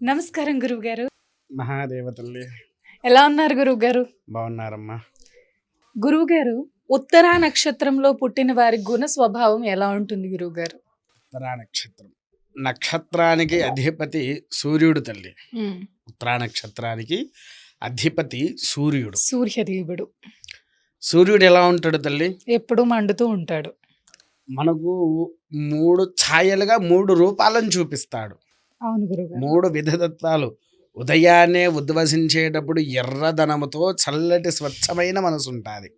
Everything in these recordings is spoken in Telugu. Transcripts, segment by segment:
నమస్కారం గురువుగారు. మహాదేవ తల్లి ఎలా ఉన్నారు గురువుగారు? బాగున్నారమ్మా. గురువుగారు, ఉత్తరా నక్షత్రంలో పుట్టిన వారి గుణ స్వభావం ఎలా ఉంటుంది గురువుగారు? ఉత్తరా నక్షత్రం నక్షత్రానికి అధిపతి సూర్యుడు తల్లి. ఉత్తరా నక్షత్రానికి అధిపతి సూర్యుడు. సూర్యదేవుడు సూర్యుడు ఎలా ఉంటాడు తల్లి? ఎప్పుడూ మండుతూ ఉంటాడు. మనకు 3 ఛాయలుగా 3 రూపాలను చూపిస్తాడు. అవును గురువుగారు. 3 విధతత్వాలు. ఉదయాన్నే ఉద్వసించేటప్పుడు ఎర్రదనముతో చల్లటి స్వచ్ఛమైన మనసు ఉంటుంది.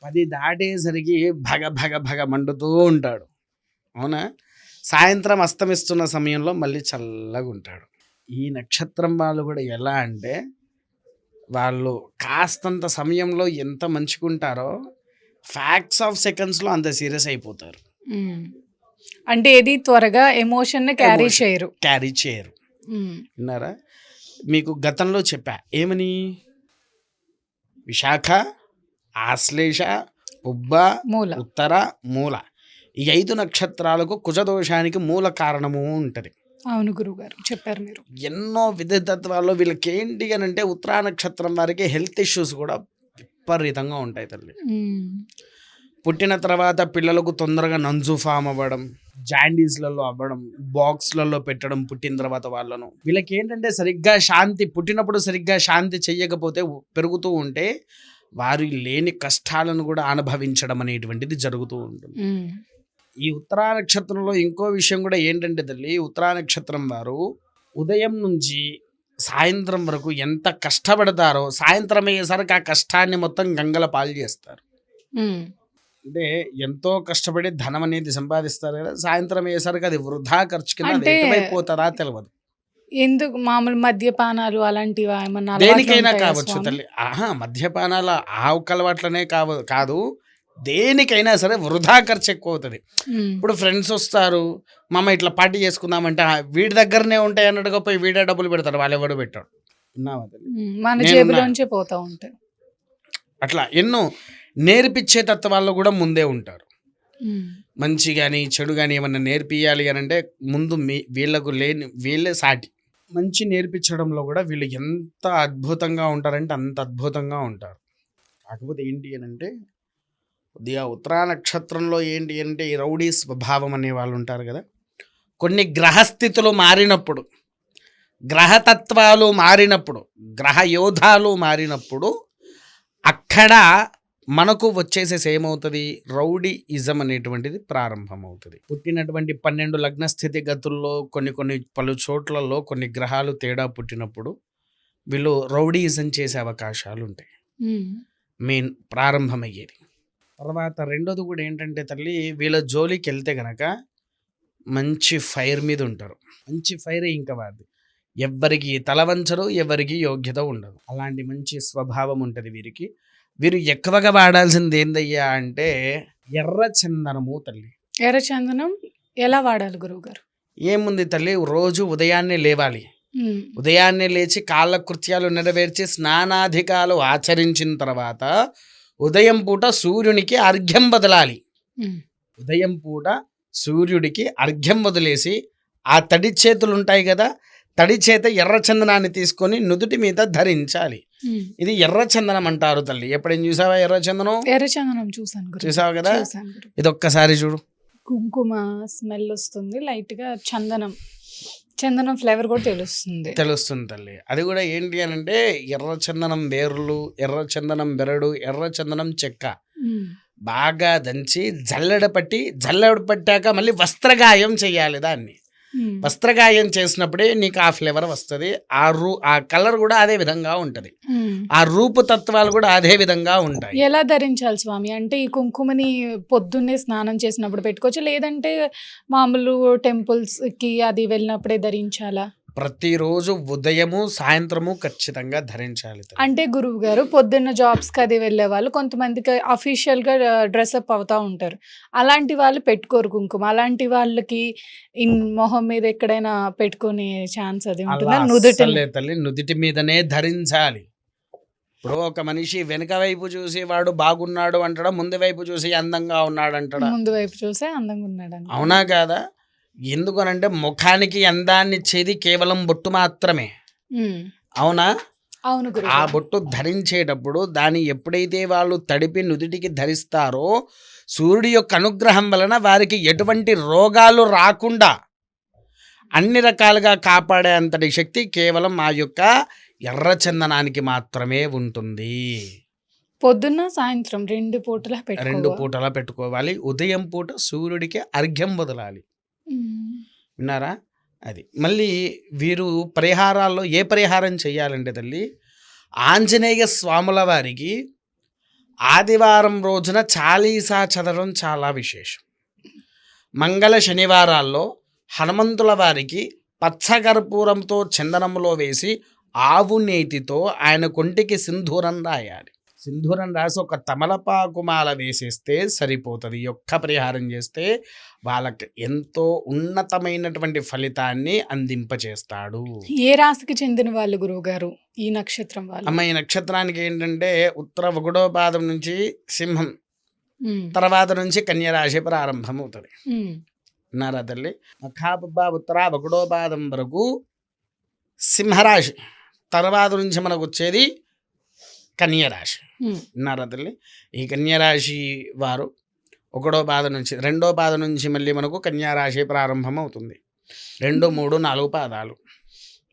10 దాటేసరికి భగ భగ భగ మండుతూ ఉంటాడు. అవునా? సాయంత్రం అస్తమిస్తున్న సమయంలో మళ్ళీ చల్లగా ఉంటాడు. ఈ నక్షత్రం వాళ్ళు కూడా ఎలా అంటే, వాళ్ళు కాస్తంత సమయంలో ఎంత మంచుకుంటారో ఫ్యాక్ట్స్ ఆఫ్ సెకండ్స్లో అంత సీరియస్ అయిపోతారు. అంటే ఏది త్వరగా ఎమోషన్ క్యారీ చేయరు. విన్నారా? మీకు గతంలో చెప్పా ఏమని, విశాఖ, ఆశ్లేష, పుబ్బ, మూల, ఉత్తర, మూల, ఈ 5 నక్షత్రాలకు కుజదోషానికి మూల కారణము ఉంటుంది. అవును గురువుగారు, చెప్పారు మీరు. ఎన్నో విధతత్వాల్లో వీళ్ళకి ఏంటి అని అంటే, ఉత్తరా నక్షత్రం వారికి హెల్త్ ఇష్యూస్ కూడా విపరీతంగా ఉంటాయి తల్లి. పుట్టిన తర్వాత పిల్లలకు తొందరగా నంజు ఫామ్ అవ్వడం, జాండీస్లలో అవ్వడం, బాక్స్లలో పెట్టడం పుట్టిన తర్వాత వాళ్ళను. వీళ్ళకి ఏంటంటే సరిగ్గా శాంతి, పుట్టినప్పుడు సరిగ్గా శాంతి చెయ్యకపోతే పెరుగుతూ ఉంటే వారు లేని కష్టాలను కూడా అనుభవించడం అనేటువంటిది జరుగుతూ ఉంటుంది. ఈ ఉత్తరా నక్షత్రంలో ఇంకో విషయం కూడా ఏంటంటే తల్లి, ఉత్తరా నక్షత్రం వారు ఉదయం నుంచి సాయంత్రం వరకు ఎంత కష్టపడతారో సాయంత్రం అయ్యేసరికి ఆ కష్టాన్ని మొత్తం గంగల పాలు చేస్తారు. అంటే ఎంతో కష్టపడి ధనం అనేది సంపాదిస్తారు కదా, సాయంత్రం అయ్యేసరికి అది వృధా ఖర్చు కింద అది ఎటువైపోతారా తెలియదు. ఎందుకు మామూలు మద్యపానాలు అలాంటివా ఏమన్నా? దేనికైనా కావచ్చు తల్లి. మద్యపానాల అలవాట్లనే కాదు, దేనికైనా సరే వృధా ఖర్చు ఎక్కువ అవుతుంది. ఇప్పుడు ఫ్రెండ్స్ వస్తారు, మామ ఇట్లా పార్టీ చేసుకుందామంటే వీడి దగ్గరనే ఉంటాయి అన్నట్టుగా పోయి వీడే డబ్బులు పెడతారు, వాళ్ళు ఎవడు పెట్టాడు. మన జేబులోంచే పోతా ఉంటాయి. అట్లా ఎన్నో నేర్పించే తత్వాల్లో కూడా ముందే ఉంటారు. మంచి కానీ చెడు కానీ ఏమన్నా నేర్పియాలి అని అంటే ముందు వీళ్ళకు లేని వీళ్ళే సాటి. మంచి నేర్పించడంలో కూడా వీళ్ళు ఎంత అద్భుతంగా ఉంటారంటే అంత అద్భుతంగా ఉంటారు. కాకపోతే ఏంటి అని అంటే, కొద్దిగా ఉత్తరా నక్షత్రంలో ఏంటి అంటే ఈ రౌడీ స్వభావం అనే వాళ్ళు ఉంటారు కదా, కొన్ని గ్రహస్థితులు మారినప్పుడు, గ్రహతత్వాలు మారినప్పుడు, గ్రహ యోధాలు మారినప్పుడు అక్కడ మనకు వచ్చేసేసి ఏమవుతుంది, రౌడీ ఇజం అనేటువంటిది ప్రారంభమవుతుంది. పుట్టినటువంటి 12 లగ్న స్థితి గతుల్లో కొన్ని పలు చోట్లలో కొన్ని గ్రహాలు తేడా పుట్టినప్పుడు వీళ్ళు రౌడీయిజం చేసే అవకాశాలు ఉంటాయి. మెయిన్ ప్రారంభమయ్యేది. తర్వాత రెండోది కూడా ఏంటంటే తల్లి, వీళ్ళ జోలికి వెళ్తే గనక మంచి ఫైర్ మీద ఉంటారు. మంచి ఫైరే ఇంకా వారిది. ఎవ్వరికి తలవంచరు, ఎవరికి యోగ్యత ఉండదు. అలాంటి మంచి స్వభావం ఉంటుంది వీరికి. వీరు ఎక్కువగా వాడాల్సింది ఏందయ్యా అంటే ఎర్ర చందనము తల్లి. ఎర్ర చందనం ఎలా వాడాలి గురువుగారు? ఏముంది తల్లి, రోజు ఉదయాన్నే లేవాలి. ఉదయాన్నే లేచి కాళ్ళ కృత్యాలు నెరవేర్చి స్నానాధికాలు ఆచరించిన తర్వాత ఉదయం పూట సూర్యునికి అర్ఘ్యం వదలాలి. ఉదయం పూట సూర్యుడికి అర్ఘ్యం వదిలేసి ఆ తడి చేతులు ఉంటాయి కదా, తడి చేత ఎర్ర చందనాన్ని తీసుకొని నుదుటి మీద ధరించాలి. ఇది ఎర్ర చందనం అంటారు తల్లి. ఎప్పుడేం చూసావా ఎర్ర చందనం? ఎర్ర చందనం చూసాను. చూసావు కదా, ఇది ఒక్కసారి చూడు. కుంకుమ స్మెల్ వస్తుంది, లైట్ గా చందనం ఫ్లేవర్ కూడా తెలుస్తుంది తల్లి. అది కూడా ఏంటి అని అంటే ఎర్ర చందనం వేర్లు, ఎర్ర చందనం బెరడు, ఎర్ర చందనం చెక్క బాగా దంచి జల్లెడ పట్టాక మళ్ళీ వస్త్రగాయం చెయ్యాలి. దాన్ని వస్త్రగాయం చేసినప్పుడే నీకు ఆ ఫ్లేవర్ వస్తుంది. ఆ కలర్ కూడా అదే విధంగా ఉంటది. ఆ రూపు తత్వాలు కూడా అదే విధంగా ఉంటాయి. ఎలా ధరించాలి స్వామి? అంటే ఈ కుంకుమని పొద్దున్నే స్నానం చేసినప్పుడు పెట్టుకోవచ్చు, లేదంటే మామూలు టెంపుల్స్ కి అది వెళ్ళినప్పుడే ధరించాలా? ప్రతిరోజు ఉదయము సాయంత్రము ఖచ్చితంగా ధరించాలి. అంటే గురువు గారు, పొద్దున్న జాబ్స్కి అది వెళ్ళే వాళ్ళు కొంతమందికి అఫీషియల్గా డ్రెస్అప్ అవుతా ఉంటారు, అలాంటి వాళ్ళు పెట్టుకోరు కుంకుమ. అలాంటి వాళ్ళకి మొహం మీద ఎక్కడైనా పెట్టుకునే ఛాన్స్ అది ఉంటుందా? తల్లి నుదిటి మీదనే ధరించాలి. ఇప్పుడు ఒక మనిషి వెనుక వైపు చూసి వాడు బాగున్నాడు అంటాడా, ముందు వైపు చూసి అందంగా ఉన్నాడు అంటాడా? ముందు వైపు చూసే అందంగా ఉన్నాడు. అవునా కాదా? ఎందుకనంటే ముఖానికి అందాన్ని ఇచ్చేది కేవలం బొట్టు మాత్రమే. ఉమ్, అవునా? అవును ఆ గురుగారు. బొట్టు ధరించేటప్పుడు దాన్ని ఎప్పుడైతే వాళ్ళు తడిపి నుదిటికి ధరిస్తారో సూర్యుడి యొక్క అనుగ్రహం వలన వారికి ఎటువంటి రోగాలు రాకుండా అన్ని రకాలుగా కాపాడే అంతటి శక్తి కేవలం ఆ యొక్క ఎర్ర చందనానికి మాత్రమే ఉంటుంది. పొద్దున్న సాయంత్రం 2 పూటలా 2 పెట్టుకోవాలి. పూటలా పెట్టుకోవాలి. ఉదయం పూట సూర్యుడికి అర్ఘ్యం వదలాలి. విన్నారా? అది. మళ్ళీ వీరు పరిహారాల్లో ఏ పరిహారం చేయాలంటే తల్లి, ఆంజనేయ స్వాముల వారికి ఆదివారం రోజున చాలీసా చదవడం చాలా విశేషం. మంగళ శనివారాల్లో హనుమంతుల వారికి పచ్చకర్పూరంతో చందనములో వేసి ఆవు నేతితో ఆయన కొంటికి సింధూరం రాయాలి. సింధూరం రాసి ఒక తమలపాకు మాల వేసేస్తే సరిపోతుంది. ఈ ఒక్క పరిహారం చేస్తే వాళ్ళకి ఎంతో ఉన్నతమైనటువంటి ఫలితాన్ని అందింపచేస్తాడు. ఏ రాశికి చెందిన వాళ్ళు గురువుగారు ఈ నక్షత్రం వాళ్ళు? అమ్మ, ఈ నక్షత్రానికి ఏంటంటే ఉత్తర 1వ పాదం నుంచి సింహం, ఉమ్, తర్వాత నుంచి కన్య రాశి ప్రారంభం అవుతుంది. ఉమ్, విన్నారా తల్లి? మఖాపుబ్బ ఉత్తర 1వ పాదం వరకు సింహరాశి, తర్వాత నుంచి మనకు వచ్చేది కన్యరాశి. ఉమ్. విన్నారా తల్లి? ఈ కన్యరాశి వారు 1వ పాదం నుంచి 2వ పాదం నుంచి మళ్ళీ మనకు కన్యారాశి ప్రారంభం అవుతుంది. 2, 3, 4 పాదాలు.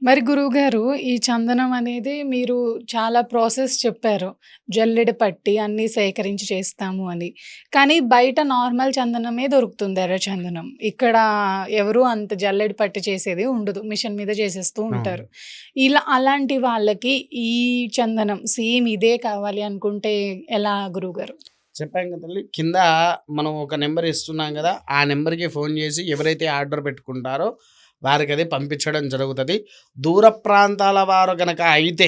మరి గురువుగారు ఈ చందనం అనేది మీరు చాలా ప్రాసెస్ చెప్పారు. జల్లెడ పట్టి అన్నీ సేకరించి చేస్తాము అని. కానీ బయట నార్మల్ చందనమే దొరుకుతుంది, ఎర్ర చందనం. ఇక్కడ ఎవరు అంత జల్లెడ పట్టి చేసేది ఉండదు. మిషన్ మీద చేసేస్తూ ఉంటారు. అలాంటి వాళ్ళకి ఈ చందనం సేమ్ ఇదే కావాలి అనుకుంటే ఎలా గురువుగారు? చెప్పాం కదా తల్లి, కింద మనం ఒక నెంబర్ ఇస్తున్నాం కదా, ఆ నెంబర్కి ఫోన్ చేసి ఎవరైతే ఆర్డర్ పెట్టుకుంటారో వారికి అది పంపించడం జరుగుతుంది. దూర ప్రాంతాల వారు కనుక అయితే